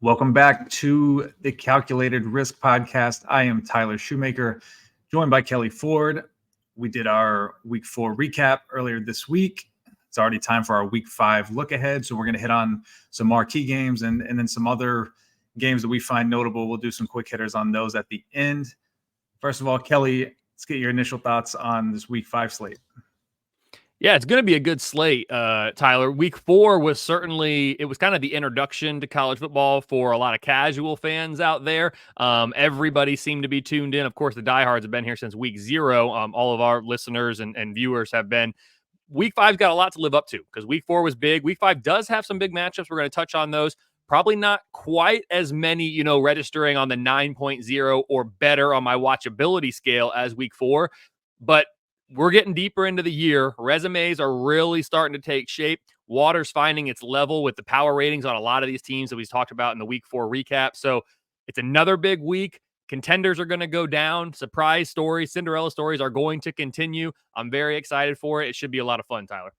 Welcome back to the Calculated Risk Podcast. I am Tyler Shoemaker, joined by Kelley Ford. We did our Week 4 recap earlier this week. It's already time for our Week 5 look ahead, so we're going to hit on some marquee games and then some other games that we find notable. We'll do some quick hitters on those at the end. First of all, Kelley, let's get your initial thoughts on this Week 5 slate. Yeah, it's going to be a good slate, Tyler. Week 4 was it was kind of the introduction to college football for a lot of casual fans out there. Everybody seemed to be tuned in. Of course, the diehards have been here since week 0. All of our listeners and viewers have been. Week 5's got a lot to live up to because week 4 was big. Week 5 does have some big matchups. We're going to touch on those. Probably not quite as many, registering on the 9.0 or better on my watchability scale as week 4, but we're getting deeper into the year. Resumes are really starting to take shape. Water's finding its level with the power ratings on a lot of these teams that we talked about in the week 4 recap. So it's another big week. Contenders are going to go down. Surprise stories, Cinderella stories are going to continue. I'm very excited for it. It should be a lot of fun, Tyler.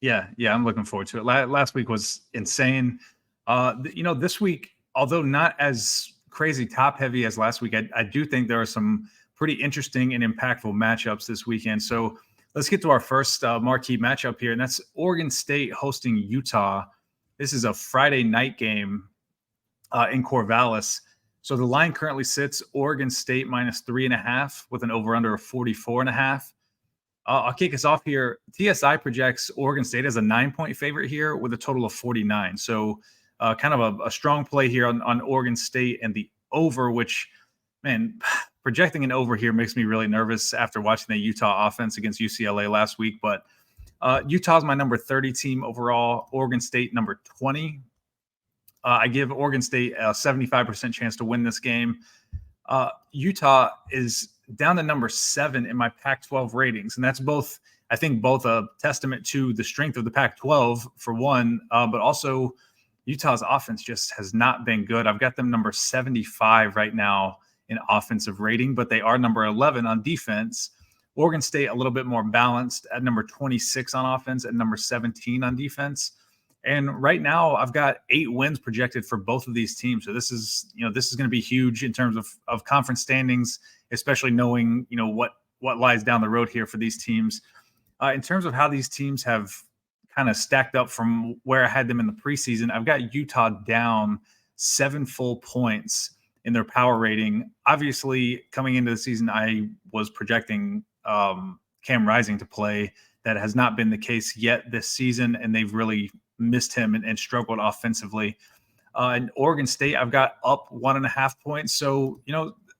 Yeah, I'm looking forward to it. Last week was insane. This week, although not as crazy top heavy as last week, I do think there are some pretty interesting and impactful matchups this weekend. So let's get to our first marquee matchup here, and that's Oregon State hosting Utah. This is a Friday night game in Corvallis. So the line currently sits Oregon State -3.5 with an over-under of 44.5. I'll kick us off here. TSI projects Oregon State as a 9-point favorite here with a total of 49. So kind of a strong play here on Oregon State and the over, which, man, projecting an over here makes me really nervous after watching the Utah offense against UCLA last week. But Utah's my number 30 team overall. Oregon State number 20. I give Oregon State a 75% chance to win this game. Utah is down to number 7 in my Pac-12 ratings, and that's both a testament to the strength of the Pac-12 for one, but also Utah's offense just has not been good. I've got them number 75 right now in offensive rating, but they are number 11 on defense. Oregon State a little bit more balanced at number 26 on offense and number 17 on defense. And right now I've got 8 wins projected for both of these teams. So this is going to be huge in terms of conference standings, especially knowing, what lies down the road here for these teams. In terms of how these teams have kind of stacked up from where I had them in the preseason, I've got Utah down 7 full points in their power rating. Obviously, coming into the season, I was projecting Cam Rising to play. That has not been the case yet this season, and they've really missed him and struggled offensively. In Oregon State, I've got up 1.5 points. So,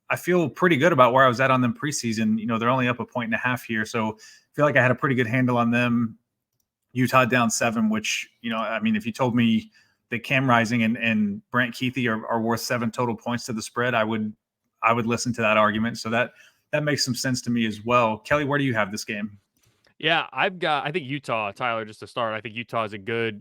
I feel pretty good about where I was at on them preseason. They're only up 1.5 points here. So I feel like I had a pretty good handle on them. Utah down 7, which, if you told me that Cam Rising and Brant Keithy are worth 7 total points to the spread, I would listen to that argument. So that makes some sense to me as well. Kelley, where do you have this game? Yeah, I think Utah, Tyler, just to start, I think Utah is a good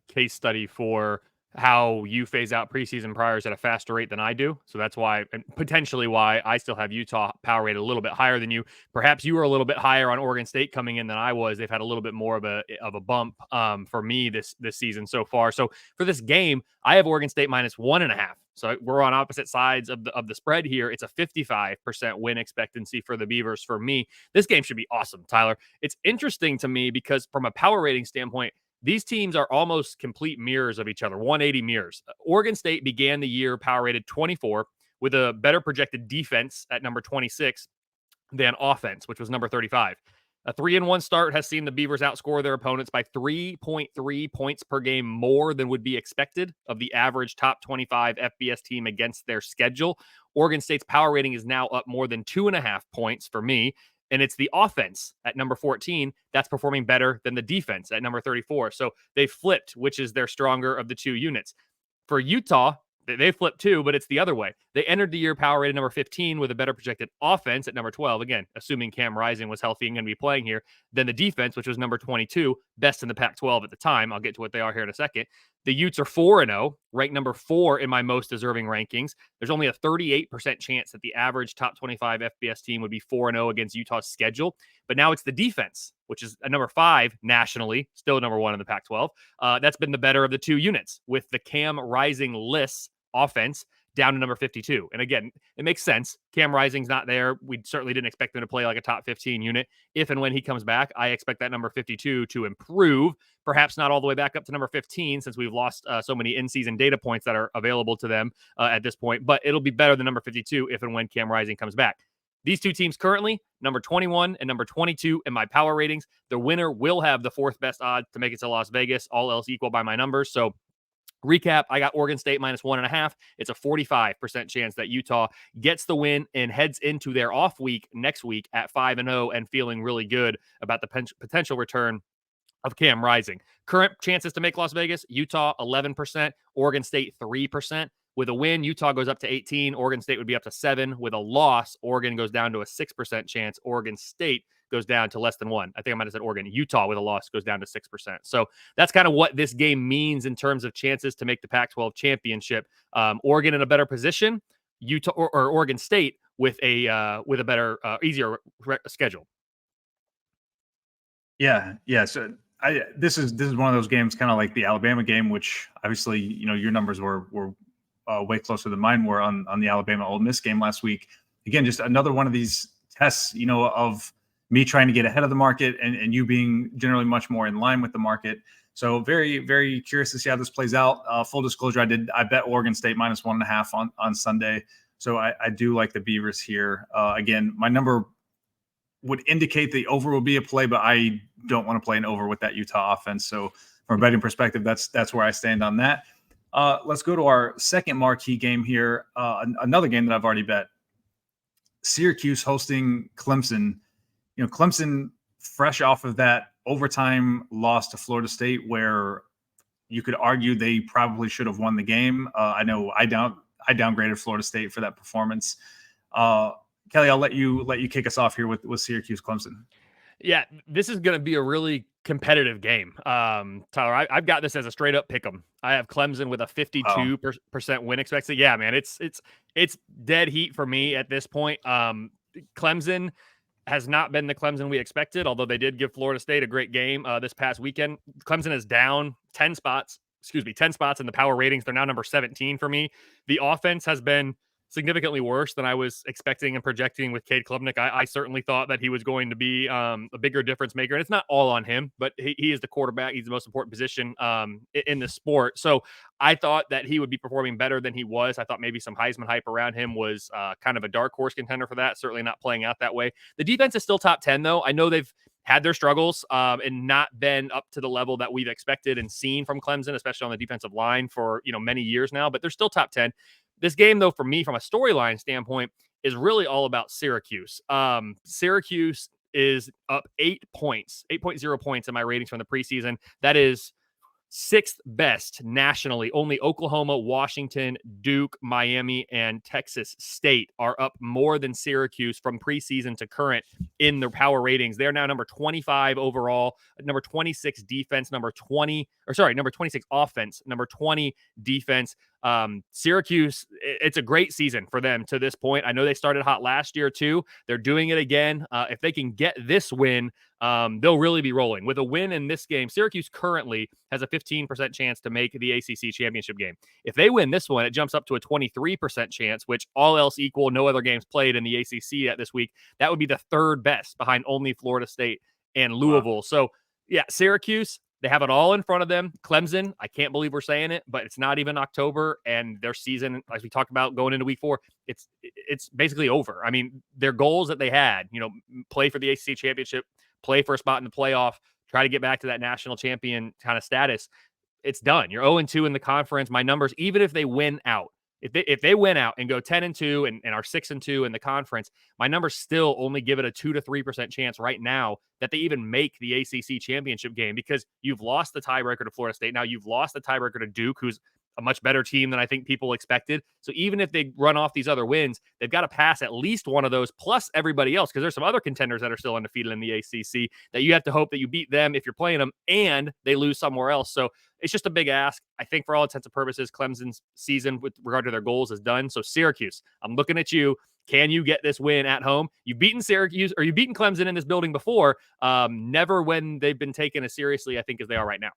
case study for how you phase out preseason priors at a faster rate than I do. So that's why, and potentially why, I still have Utah power rated a little bit higher than you. Perhaps you were a little bit higher on Oregon State coming in than I was. They've had a little bit more of a bump for me this season so far. So for this game, I have Oregon State -1.5. So we're on opposite sides of the spread here. It's a 55% win expectancy for the Beavers for me. This game should be awesome, Tyler. It's interesting to me because from a power rating standpoint, these teams are almost complete mirrors of each other, 180 mirrors. Oregon State began the year power rated 24 with a better projected defense at number 26 than offense, which was number 35. A 3-1 start has seen the Beavers outscore their opponents by 3.3 points per game more than would be expected of the average top 25 FBS team against their schedule. Oregon State's power rating is now up more than 2.5 points for me. And it's the offense at number 14 that's performing better than the defense at number 34. So they flipped, which is their stronger of the two units. For Utah, they flipped too, but it's the other way. They entered the year power rated number 15 with a better projected offense at number 12. Again, assuming Cam Rising was healthy and going to be playing here. Then the defense, which was number 22, best in the Pac-12 at the time. I'll get to what they are here in a second. The Utes are 4-0, ranked number 4 in my most deserving rankings. There's only a 38% chance that the average top 25 FBS team would be 4-0 against Utah's schedule. But now it's the defense, which is a number 5 nationally, still number 1 in the Pac-12. That's been the better of the two units, with the Cam Rising-less offense down to number 52. And again, it makes sense. Cam Rising's not there. We certainly didn't expect him to play like a top 15 unit. If and when he comes back, I expect that number 52 to improve, perhaps not all the way back up to number 15, since we've lost so many in-season data points that are available to them at this point, but it'll be better than number 52 if and when Cam Rising comes back. These two teams currently, number 21 and number 22 in my power ratings. The winner will have the 4th best odds to make it to Las Vegas, all else equal by my numbers. So recap, I got Oregon State -1.5. It's a 45% chance that Utah gets the win and heads into their off week next week at 5-0 and feeling really good about the potential return of Cam Rising. Current chances to make Las Vegas, Utah 11%, Oregon State 3%. With a win, Utah goes up to 18. Oregon State would be up to 7. With a loss, Oregon goes down to a 6% chance. Oregon State goes down to less than 1. I think I might have said Oregon. Utah with a loss goes down to 6%. So that's kind of what this game means in terms of chances to make the Pac-12 championship. Oregon in a better position, Utah or Oregon State with a better, easier schedule. Yeah. So this is one of those games, kind of like the Alabama game, which obviously your numbers were way closer than mine were on the Alabama Ole Miss game last week. Again, just another one of these tests, of me trying to get ahead of the market and you being generally much more in line with the market. So very, very curious to see how this plays out. Full disclosure, I bet Oregon State -1.5 on Sunday. So I do like the Beavers here. Again, my number would indicate the over will be a play, but I don't want to play an over with that Utah offense. So from a betting perspective, that's where I stand on that. Let's go to our second marquee game here. Another game that I've already bet. Syracuse hosting Clemson. Clemson fresh off of that overtime loss to Florida State, where you could argue they probably should have won the game. I know I downgraded Florida State for that performance. Kelly, I'll let you kick us off here with Syracuse Clemson. Yeah, this is going to be a really competitive game. Tyler, I've got this as a straight up pick 'em. I have Clemson with a 52% win expectancy. Yeah, man, it's dead heat for me at this point. Clemson has not been the Clemson we expected, although they did give Florida State a great game this past weekend. Clemson is down 10 spots in the power ratings. They're now number 17 for me. The offense has been significantly worse than I was expecting and projecting with Cade Klubnik. I certainly thought that he was going to be a bigger difference maker. And it's not all on him, but he is the quarterback. He's the most important position in the sport. So I thought that he would be performing better than he was. I thought maybe some Heisman hype around him was kind of a dark horse contender for that. Certainly not playing out that way. The defense is still top 10, though. I know they've had their struggles and not been up to the level that we've expected and seen from Clemson, especially on the defensive line for many years now, but they're still top 10. This game, though, for me, from a storyline standpoint, is really all about Syracuse. Syracuse is up 8.0 points in my ratings from the preseason. That is 6th best nationally. Only Oklahoma, Washington, Duke, Miami, and Texas State are up more than Syracuse from preseason to current in their power ratings. They're now number 25 overall, number 26 defense, number 26 offense, number 20 defense. Syracuse, it's a great season for them to this point. I know they started hot last year too. They're doing it again. If they can get this win, they'll really be rolling. With a win in this game, Syracuse currently has a 15% chance to make the ACC championship game. If they win this one, it jumps up to a 23% chance, which all else equal, no other games played in the ACC at this week. That would be the 3rd best behind only Florida State and Louisville. Wow. So yeah, Syracuse, they have it all in front of them. Clemson, I can't believe we're saying it, but it's not even October, and their season, as we talked about going into week 4, it's basically over. I mean, their goals that they had, play for the ACC championship, play for a spot in the playoff, try to get back to that national champion kind of status, it's done. You're 0-2 in the conference. My numbers, even if they win out, if they win out and go 10-2 and are 6-2 in the conference, my numbers still only give it a 2 to 3% chance right now that they even make the ACC championship game, because you've lost the tiebreaker to Florida State. Now you've lost the tiebreaker to Duke, who's a much better team than I think people expected. So even if they run off these other wins, they've got to pass at least one of those plus everybody else, because there's some other contenders that are still undefeated in the ACC that you have to hope that you beat them if you're playing them and they lose somewhere else. So it's just a big ask. I think for all intents and purposes, Clemson's season with regard to their goals is done. So Syracuse, I'm looking at you. Can you get this win at home? You've beaten Syracuse, or you've beaten Clemson in this building before. Never when they've been taken as seriously, I think, as they are right now.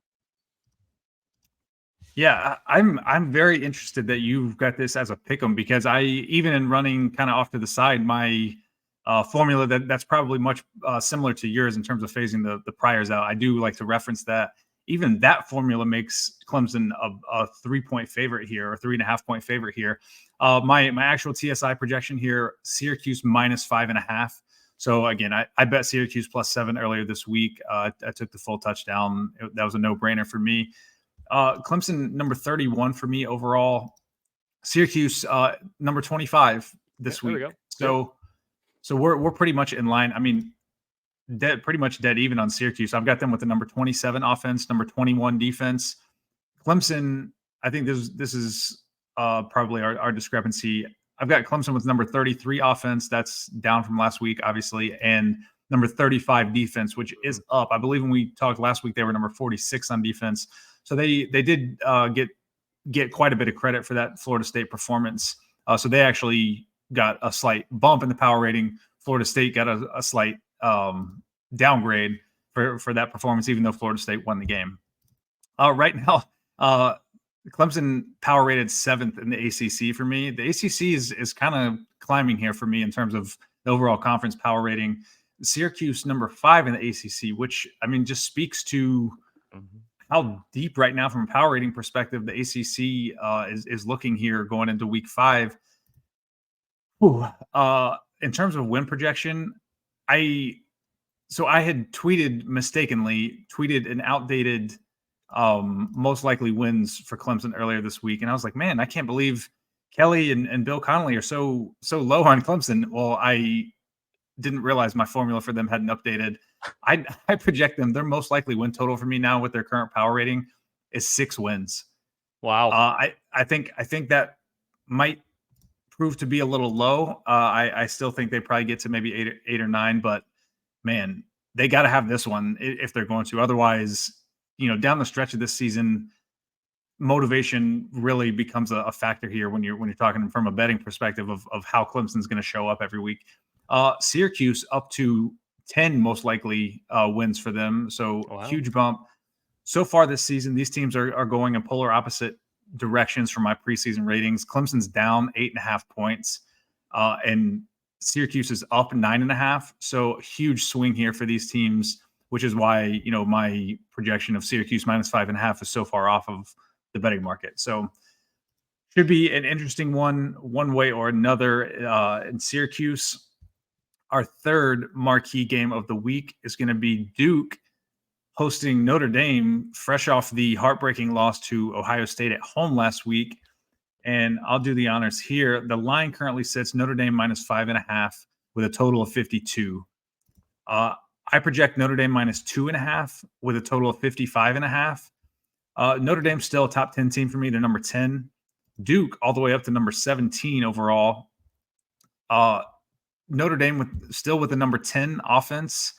Yeah, I'm very interested that you've got this as a pick 'em, because I, even in running kind of off to the side, my formula that's probably much similar to yours in terms of phasing the priors out. I do like to reference that. Even that formula makes Clemson a 3-point favorite here, or 3.5-point favorite here. My actual TSI projection here, Syracuse -5.5. So again, I bet Syracuse +7 earlier this week. I took the full touchdown. That was a no-brainer for me. Clemson number 31 for me overall. Syracuse number 25 this week. So we're pretty much in line. I mean, pretty much dead even on Syracuse. I've got them with the number 27 offense, number 21 defense. Clemson, I think this is probably our discrepancy. I've got Clemson with number 33 offense. That's down from last week, obviously, and number 35 defense, which is up. I believe when we talked last week, they were number 46 on defense. So they did get quite a bit of credit for that Florida State performance. So they actually got a slight bump in the power rating. Florida State got a slight downgrade for that performance, even though Florida State won the game. Right now, Clemson power rated 7th in the ACC for me. The ACC is kind of climbing here for me in terms of the overall conference power rating. Syracuse number 5 in the ACC, which, I mean, just speaks to how deep right now from a power rating perspective the ACC is looking here going into week 5. In terms of win projection, I had mistakenly tweeted an outdated most likely wins for Clemson earlier this week, and I was like, man, I can't believe Kelly and Bill Connolly are so low on Clemson. Well, I didn't realize my formula for them hadn't updated. I project them. Their most likely win total for me now with their current power rating is 6 wins. Wow. I think that might prove to be a little low. I still think they probably get to maybe 8 or 9, but man, they got to have this one if they're going to. Otherwise, down the stretch of this season, motivation really becomes a factor here when you're talking from a betting perspective of how Clemson's going to show up every week. Syracuse up to 10 most likely wins for them. So Huge bump. So far this season, these teams are going in polar opposite directions from my preseason ratings. Clemson's down 8.5 points, and Syracuse is up 9.5. So huge swing here for these teams, which is why, my projection of Syracuse -5.5 is so far off of the betting market. So should be an interesting one way or another in Syracuse. Our third marquee game of the week is going to be Duke hosting Notre Dame, fresh off the heartbreaking loss to Ohio State at home last week. And I'll do the honors here. The line currently sits Notre Dame -5.5 with a total of 52. I project Notre Dame -2.5 with a total of 55.5. Notre Dame's still a top 10 team for me. They're number 10. Duke all the way up to number 17 overall. Notre Dame still with the number 10 offense.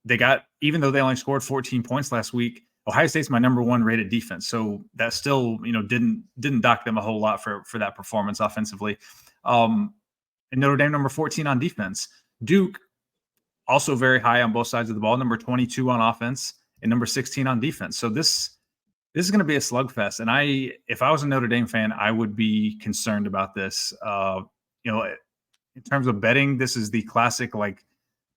They got, even though they only scored 14 points last week, Ohio State's my number 1 rated defense. So that still, didn't dock them a whole lot for that performance offensively. And Notre Dame number 14 on defense. Duke also very high on both sides of the ball, number 22 on offense and number 16 on defense. So this is going to be a slugfest. And if I was a Notre Dame fan, I would be concerned about this. In terms of betting, this is the classic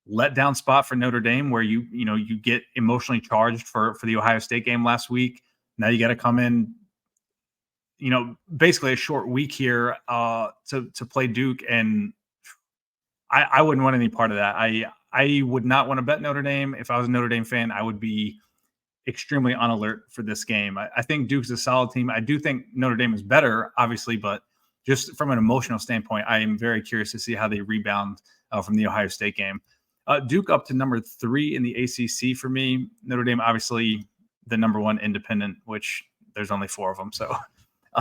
letdown spot for Notre Dame, where you get emotionally charged for the Ohio State game last week. Now you got to come in, basically a short week here to play Duke, and I wouldn't want any part of that. I would not want to bet Notre Dame. If I was a Notre Dame fan, I would be extremely on alert for this game. I think Duke's a solid team. I do think Notre Dame is better, obviously, but just from an emotional standpoint, I am very curious to see how they rebound from the Ohio State game. Duke up to number 3 in the ACC for me. Notre Dame, obviously, the number 1 independent, which there's only 4 of them. So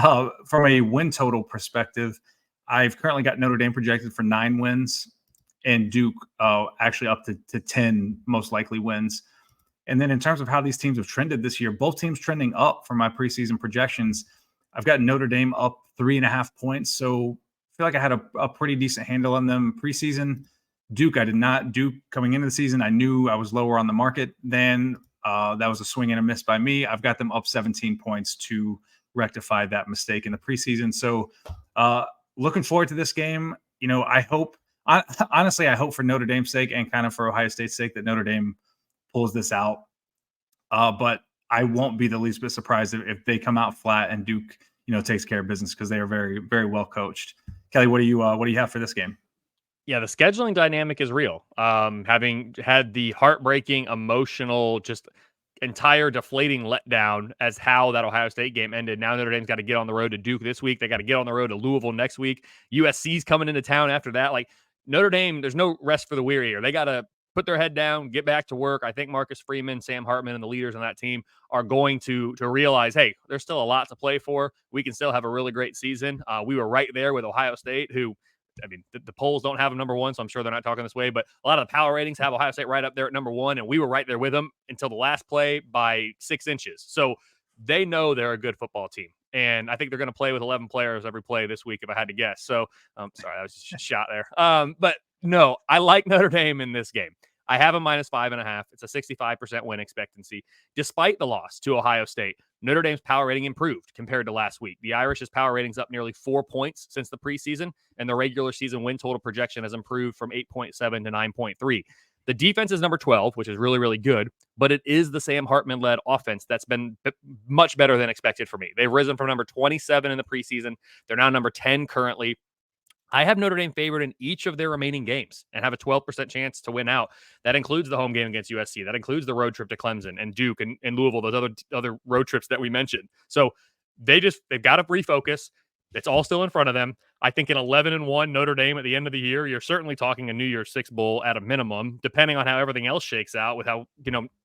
From a win total perspective, I've currently got Notre Dame projected for 9 wins and Duke actually up to 10 most likely wins. And then in terms of how these teams have trended this year, both teams trending up for my preseason projections. I've got Notre Dame up 3.5 points. So I feel like I had a pretty decent handle on them preseason. Duke, I did not. Duke coming into the season, I knew I was lower on the market than that was a swing and a miss by me. I've got them up 17 points to rectify that mistake in the preseason. So looking forward to this game. Honestly, I hope for Notre Dame's sake and kind of for Ohio State's sake that Notre Dame pulls this out. But I won't be the least bit surprised if they come out flat and Duke, takes care of business because they are very, very well coached. Kelly, what do you have for this game? Yeah, the scheduling dynamic is real. Having had the heartbreaking, emotional, just entire deflating letdown as how that Ohio State game ended. Now Notre Dame's got to get on the road to Duke this week. They got to get on the road to Louisville next week. USC's coming into town after that. Like Notre Dame, there's no rest for the weary here. They got to put their head down, get back to work. I think Marcus Freeman, Sam Hartman, and the leaders on that team are going to realize, hey, there's still a lot to play for. We can still have a really great season. We were right there with Ohio State, who, I mean, the polls don't have them number one, so I'm sure they're not talking this way, but a lot of the power ratings have Ohio State right up there at number one, and we were right there with them until the last play by 6 inches. So they know they're a good football team, and I think they're going to play with 11 players every play this week, if I had to guess. So, sorry, that was just a shot there. But no, I like Notre Dame in this game. I have a -5.5. It's a 65% win expectancy. Despite the loss to Ohio State, Notre Dame's power rating improved compared to last week. The Irish's power rating's up nearly 4 points since the preseason, and the regular season win total projection has improved from 8.7 to 9.3. The defense is number 12, which is really, really good, but it is the Sam Hartman-led offense that's been much better than expected for me. They've risen from number 27 in the preseason. They're now number 10 currently. I have Notre Dame favored in each of their remaining games and have a 12% chance to win out. That includes the home game against USC. That includes the road trip to Clemson and Duke and Louisville, those other road trips that we mentioned. So they've got to refocus. It's all still in front of them. I think an 11-1 Notre Dame at the end of the year, you're certainly talking a New Year's Six bowl at a minimum, depending on how everything else shakes out with how,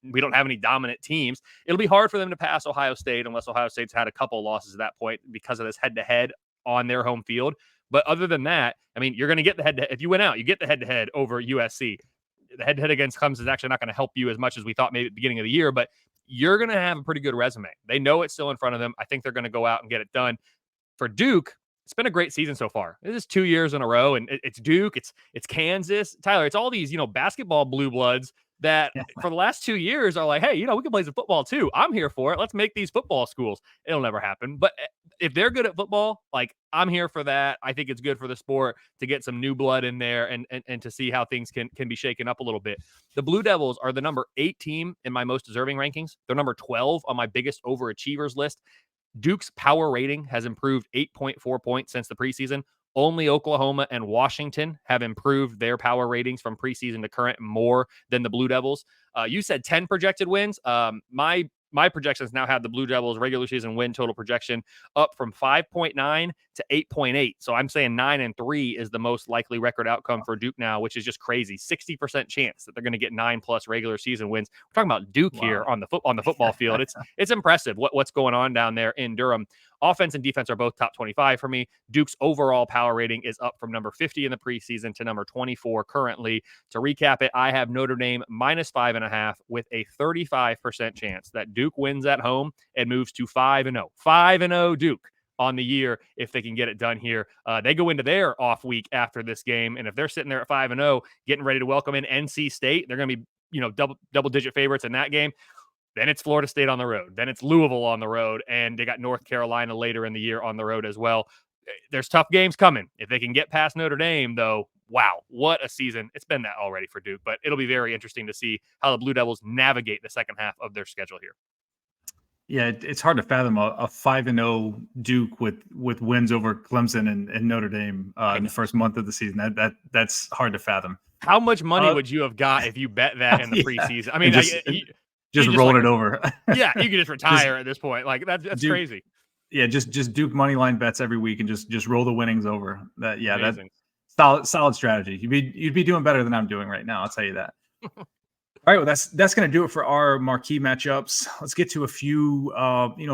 we don't have any dominant teams. It'll be hard for them to pass Ohio State unless Ohio State's had a couple losses at that point because of this head-to-head on their home field. But other than that, I mean, you're going to get the head-to-head. If you win out, you get the head-to-head over USC. The head-to-head against Clemson is actually not going to help you as much as we thought maybe at the beginning of the year, but you're going to have a pretty good resume. They know it's still in front of them. I think they're going to go out and get it done. For Duke, it's been a great season so far. This is 2 years in a row, and it's Duke, it's Kansas. Tyler, it's all these, basketball blue bloods that for the last 2 years are like, hey, we can play some football too. I'm here for it. Let's make these football schools. It'll never happen. But if they're good at football, like I'm here for that. I think it's good for the sport to get some new blood in there and to see how things can be shaken up a little bit. The Blue Devils are the number 8 team in my most deserving rankings. They're number 12 on my biggest overachievers list. Duke's power rating has improved 8.4 points since the preseason. Only Oklahoma and Washington have improved their power ratings from preseason to current more than the Blue Devils. You said 10 projected wins. My projections now have the Blue Devils regular season win total projection up from 5.9 to 8.8. So I'm saying 9-3 is the most likely record outcome for Duke now, which is just crazy. 60% chance that they're going to get 9+ regular season wins. We're talking about Duke here on the football field. It's impressive what's going on down there in Durham. Offense and defense are both top 25 for me. Duke's overall power rating is up from number 50 in the preseason to number 24 currently. To recap it, I have Notre Dame -5.5 with a 35% chance that Duke wins at home and moves to 5-0. 5-0 Duke on the year if they can get it done here. They go into their off week after this game, and if they're sitting there at 5-0, getting ready to welcome in NC State, they're going to be double-digit favorites in that game. Then it's Florida State on the road. Then it's Louisville on the road. And they got North Carolina later in the year on the road as well. There's tough games coming. If they can get past Notre Dame, though, wow, what a season. It's been that already for Duke. But it'll be very interesting to see how the Blue Devils navigate the second half of their schedule here. Yeah, it's hard to fathom a 5-0 Duke with wins over Clemson and Notre Dame in the first month of the season. That's hard to fathom. How much money would you have got if you bet that in the preseason? I mean, just rolled it over. Yeah, you can just retire at this point. Like that's Duke, crazy. Yeah, just Duke money line bets every week and just roll the winnings over. That's solid strategy. You'd be doing better than I'm doing right now. I'll tell you that. All right, well that's going to do it for our marquee matchups. Let's get to a few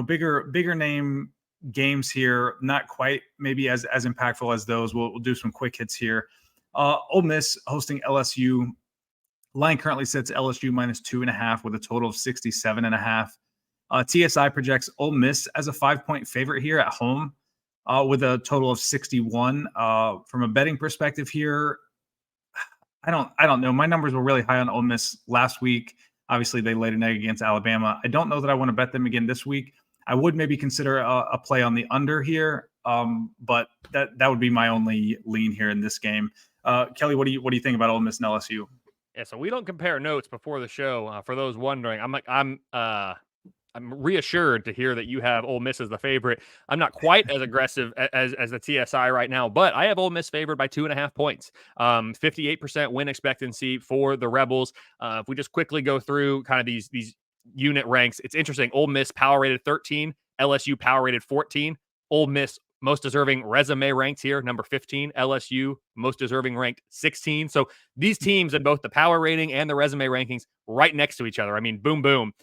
bigger name games here, not quite maybe as impactful as those. We'll do some quick hits here. Ole Miss hosting LSU. Line currently sits LSU -2.5 with a total of 67.5. TSI projects Ole Miss as a 5-point favorite here at home with a total of 61. From a betting perspective here, I don't know. My numbers were really high on Ole Miss last week. Obviously, they laid an egg against Alabama. I don't know that I want to bet them again this week. I would maybe consider a play on the under here, but that would be my only lean here in this game. Kelly, what do you think about Ole Miss and LSU? Yeah, so we don't compare notes before the show. For those wondering, I'm reassured to hear that you have Ole Miss as the favorite. I'm not quite as aggressive as the TSI right now, but I have Ole Miss favored by 2.5 points. 58% win expectancy for the Rebels. If we just quickly go through kind of these unit ranks, it's interesting. Ole Miss power rated 13, LSU power rated 14. Ole Miss most deserving resume ranked here, number 15. LSU most deserving ranked 16. So these teams in both the power rating and the resume rankings right next to each other. I mean, boom, boom.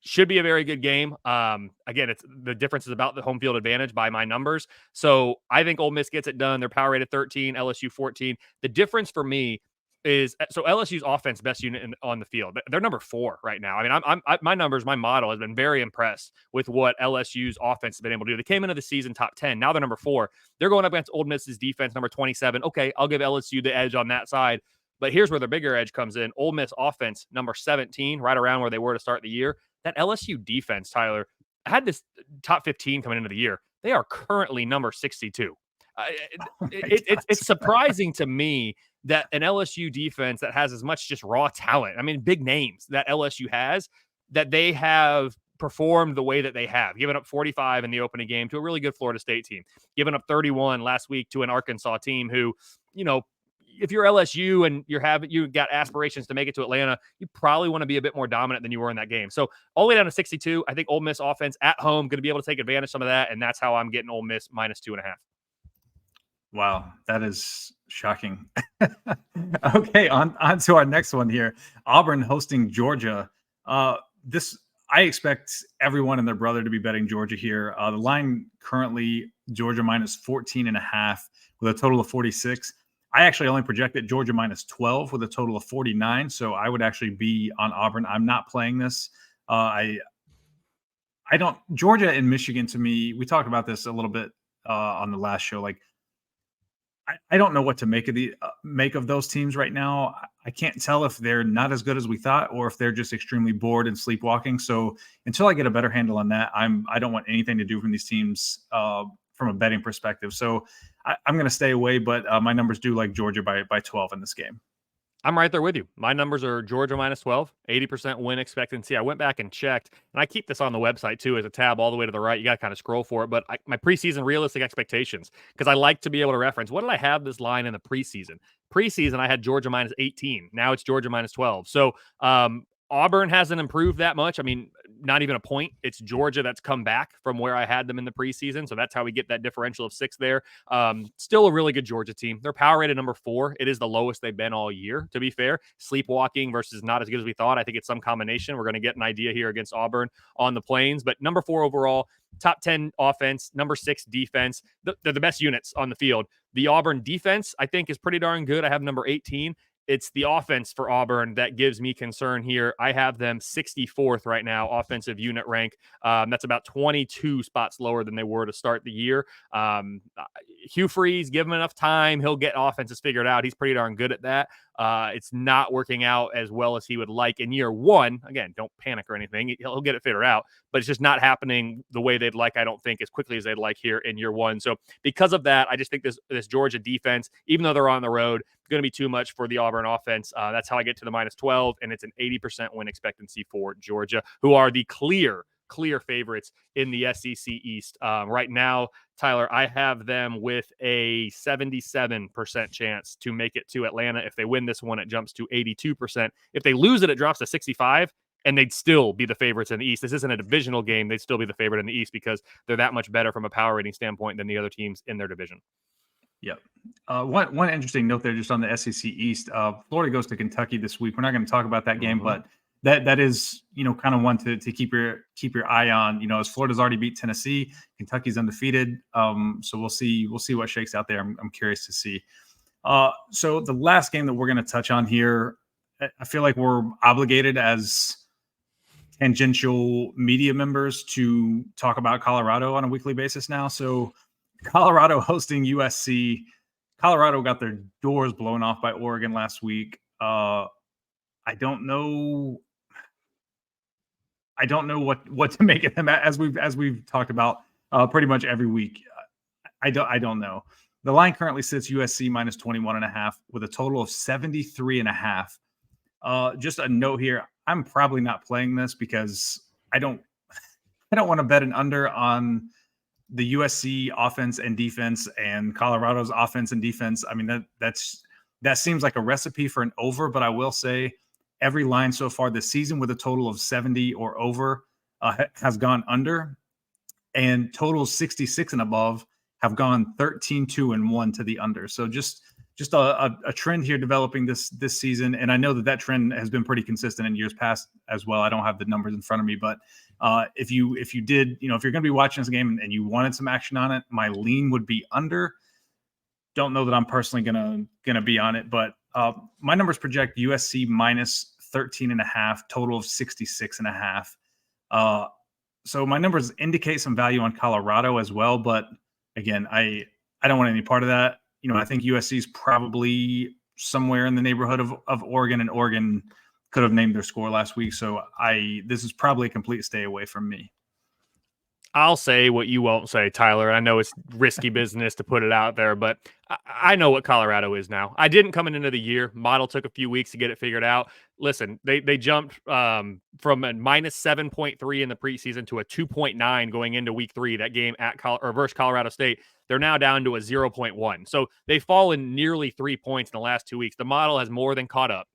Should be a very good game. Again, it's the difference is about the home field advantage by my numbers. So I think Ole Miss gets it done. They're power rated 13, LSU 14. The difference for me is so LSU's offense best unit on the field. They're number 4 right now. I mean, my numbers, my model has been very impressed with what LSU's offense has been able to do. They came into the season top 10. Now they're number 4. They're going up against Ole Miss's defense, number 27. Okay, I'll give LSU the edge on that side. But here's where the bigger edge comes in. Ole Miss offense, number 17, right around where they were to start the year. That LSU defense, Tyler, had this top 15 coming into the year. They are currently number 62. It's surprising to me that an LSU defense that has as much just raw talent, I mean, big names that LSU has, that they have performed the way that they have, giving up 45 in the opening game to a really good Florida State team, giving up 31 last week to an Arkansas team who, you know, if you're LSU and you got aspirations to make it to Atlanta, you probably want to be a bit more dominant than you were in that game. So all the way down to 62, I think Ole Miss offense at home going to be able to take advantage of some of that, and that's how I'm getting Ole Miss -2.5. Wow, that is shocking. Okay, on to our next one here. Auburn hosting Georgia. I expect everyone and their brother to be betting Georgia here. The line currently Georgia -14.5 with a total of 46. I actually only projected Georgia -12 with a total of 49. So I would actually be on Auburn. I'm not playing this. I don't. Georgia and Michigan, to me, we talked about this a little bit on the last show. Like, I don't know what to make of those teams right now. I can't tell if they're not as good as we thought or if they're just extremely bored and sleepwalking. So until I get a better handle on that, I don't want anything to do from these teams from a betting perspective. So I'm going to stay away, but my numbers do like Georgia by 12 in this game. I'm right there with you. My numbers are Georgia -12, 80% win expectancy. I went back and checked, and I keep this on the website too as a tab all the way to the right. You got to kind of scroll for it. But my preseason realistic expectations, because I like to be able to reference what did I have this line in the preseason? Preseason, I had Georgia -18. Now it's Georgia -12. So Auburn hasn't improved that much. I mean, not even a point. It's Georgia that's come back from where I had them in the preseason. So that's how we get that differential of 6 there. Still a really good Georgia team. They're power rated number 4. It is the lowest they've been all year, to be fair. Sleepwalking versus not as good as we thought. I think it's some combination. We're going to get an idea here against Auburn on the Plains. But number 4 overall, top 10 offense, number 6 defense. They're the best units on the field. The Auburn defense, I think, is pretty darn good. I have number 18. It's the offense for Auburn that gives me concern here. I have them 64th right now, offensive unit rank. That's about 22 spots lower than they were to start the year. Hugh Freeze, give him enough time, he'll get offenses figured out. He's pretty darn good at that. It's not working out as well as he would like in year 1. Again, don't panic or anything. He'll get it figured out, but it's just not happening the way they'd like, I don't think, as quickly as they'd like here in year 1. So because of that, I just think this Georgia defense, even though they're on the road, going to be too much for the Auburn offense. That's how I get to the -12, and it's an 80% win expectancy for Georgia, who are the clear favorites in the SEC East. Right now, Tyler, I have them with a 77% chance to make it to Atlanta. If they win this one, it jumps to 82%. If they lose it, it drops to 65%, and they'd still be the favorites in the East. This isn't a divisional game. They'd still be the favorite in the East because they're that much better from a power rating standpoint than the other teams in their division. Yep. One interesting note there just on the SEC East. Florida goes to Kentucky this week. We're not going to talk about that game, but that is, kind of one to keep your eye on. As Florida's already beat Tennessee, Kentucky's undefeated. So we'll see what shakes out there. I'm curious to see. So the last game that we're going to touch on here, I feel like we're obligated as tangential media members to talk about Colorado on a weekly basis now. So Colorado hosting USC. Colorado got their doors blown off by Oregon last week. I don't know what to make of them, as we've talked about pretty much every week. I don't know. The line currently sits USC minus 21.5 with a total of 73.5. Just a note here, I'm probably not playing this because I don't want to bet an under on the USC offense and defense and Colorado's offense and defense. I mean, that seems like a recipe for an over, but I will say every line so far this season with a total of 70 or over has gone under, and totals 66 and above have gone 13-2-1 to the under. So just a trend here developing this season. And I know that trend has been pretty consistent in years past as well. I don't have the numbers in front of me, but if you did, if you're going to be watching this game and you wanted some action on it, my lean would be under. Don't know that I'm personally going to be on it, but my numbers project USC minus 13.5, total of 66.5. So my numbers indicate some value on Colorado as well, but again, I don't want any part of that. I think USC is probably somewhere in the neighborhood of Oregon, and Oregon could have named their score last week. So this is probably a complete stay away from me. I'll say what you won't say, Tyler. I know it's risky business to put it out there, but I know what Colorado is now. I didn't come into the year. Model took a few weeks to get it figured out. Listen, they jumped from a minus 7.3 in the preseason to a 2.9 going into week 3, that game at versus Colorado State. They're now down to a 0.1. So they've fallen nearly 3 points in the last 2 weeks. The model has more than caught up.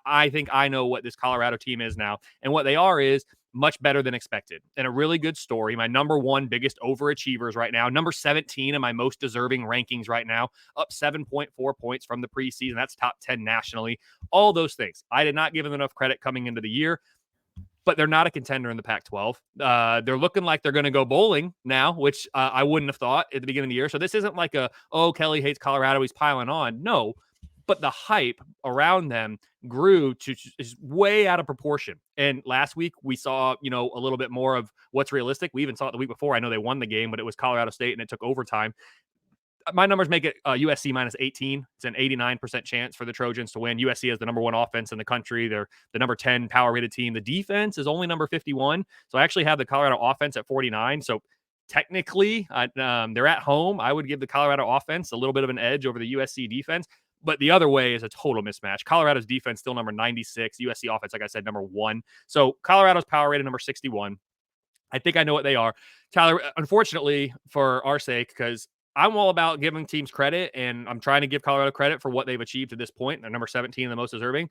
I think I know what this Colorado team is now. And what they are is much better than expected. And a really good story. My number 1 biggest overachievers right now, number 17 in my most deserving rankings right now, up 7.4 points from the preseason. That's top 10 nationally. All those things. I did not give them enough credit coming into the year, but they're not a contender in the Pac-12. They're looking like they're going to go bowling now, which I wouldn't have thought at the beginning of the year. So this isn't like Kelly hates Colorado, he's piling on. No, but the hype around them grew to is way out of proportion. And last week we saw, a little bit more of what's realistic. We even saw it the week before. I know they won the game, but it was Colorado State and it took overtime. My numbers make it USC minus 18. It's an 89% chance for the Trojans to win. USC is the number 1 offense in the country. They're the number 10 power rated team. The defense is only number 51. So I actually have the Colorado offense at 49. So technically, they're at home. I would give the Colorado offense a little bit of an edge over the USC defense. But the other way is a total mismatch. Colorado's defense still number 96. USC offense, like I said, number 1. So Colorado's power rated number 61. I think I know what they are. Tyler, unfortunately, for our sake, because I'm all about giving teams credit, and I'm trying to give Colorado credit for what they've achieved to this point. They're number 17 in the most deserving.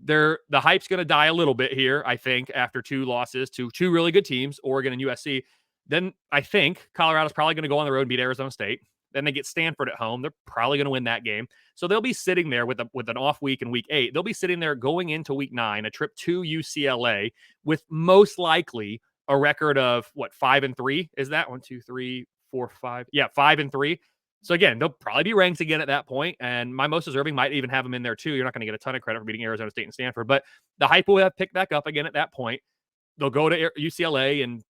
The hype's going to die a little bit here, I think, after 2 losses to 2 really good teams, Oregon and USC. Then I think Colorado's probably going to go on the road and beat Arizona State. Then they get Stanford at home. They're probably going to win that game. So they'll be sitting there with an off week in week 8. They'll be sitting there going into week 9, a trip to UCLA with most likely a record of 5-3. Is that 1, 2, 3, 4, 5? Yeah, 5-3. So again, they'll probably be ranked again at that point, and my most deserving might even have them in there too. You're not going to get a ton of credit for beating Arizona State and Stanford, but the hype will have picked back up again at that point. They'll go to UCLA and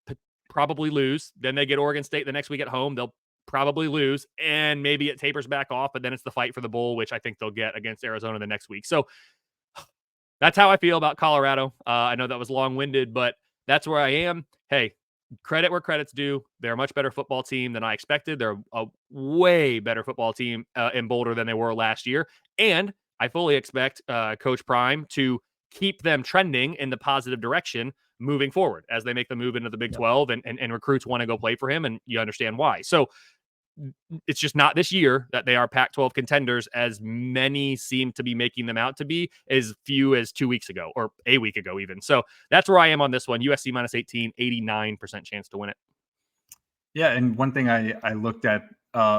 probably lose. Then they get Oregon State the next week at home. They'll probably lose, and maybe it tapers back off, but then it's the fight for the bowl, which I think they'll get against Arizona the next week. So that's how I feel about Colorado. I know that was long-winded, but that's where I am. Hey, credit where credit's due. They're a much better football team than I expected. They're a way better football team in Boulder than they were last year. And I fully expect Coach Prime to keep them trending in the positive direction moving forward as they make the move into the Big 12 and recruits want to go play for him. And you understand why. So it's just not this year that they are Pac-12 contenders as many seem to be making them out to be, as few as 2 weeks ago or a week ago even. So that's where I am on this one. USC minus 18, 89% chance to win it. Yeah, and one thing I looked at,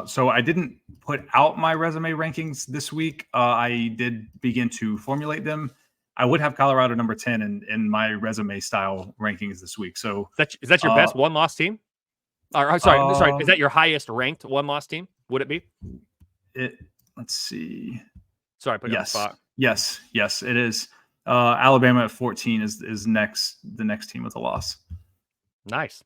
so I didn't put out my resume rankings this week. I did begin to formulate them. I would have Colorado number 10 in my resume style rankings this week. So Is that your best one-loss team? Or sorry, is that your highest ranked one-loss team? Would it be? Let's see. Sorry, I put you on the spot. Yes, it is. Alabama at 14 is the next team with a loss. Nice.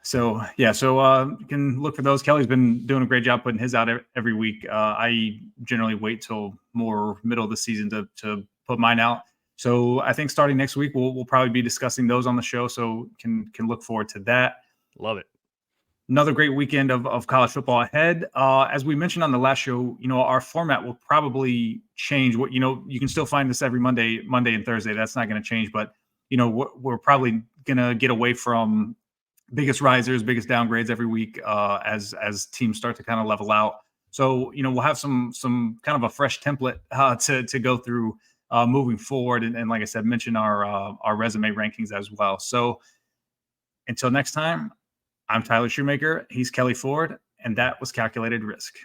So you can look for those. Kelly's been doing a great job putting his out every week. I generally wait till more middle of the season to put mine out. So I think starting next week we'll probably be discussing those on the show. So can look forward to that. Love it. Another great weekend of college football ahead. As we mentioned on the last show, our format will probably change. You can still find this every Monday and Thursday. That's not going to change. But we're probably going to get away from biggest risers, biggest downgrades every week as teams start to kind of level out. So, we'll have some kind of a fresh template to go through moving forward. And like I said, mention our resume rankings as well. So until next time, I'm Tyler Shoemaker. He's Kelley Ford. And that was Calculated Risk.